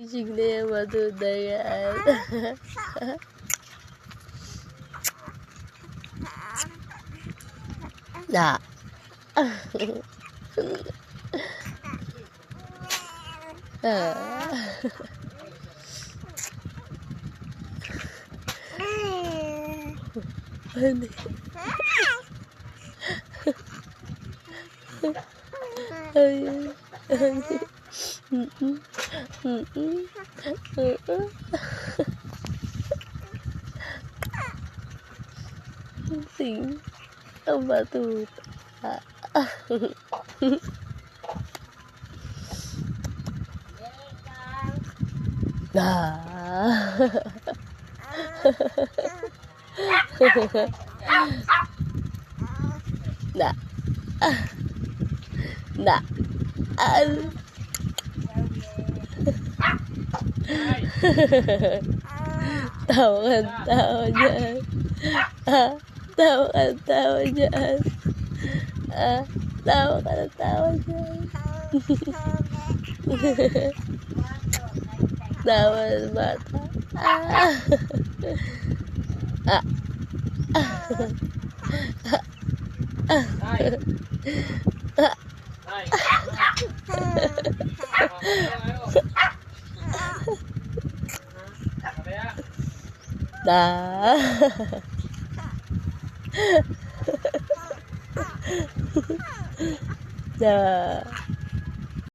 Gising na yan, matuda yan. Na. Ano? Ayan. Sing. Ang batuta. Na. Na. Tawa kan tawa dyan. Tawa kan tawa dyan. Tawa kan tawa dyan. Tawa ng bata. Da.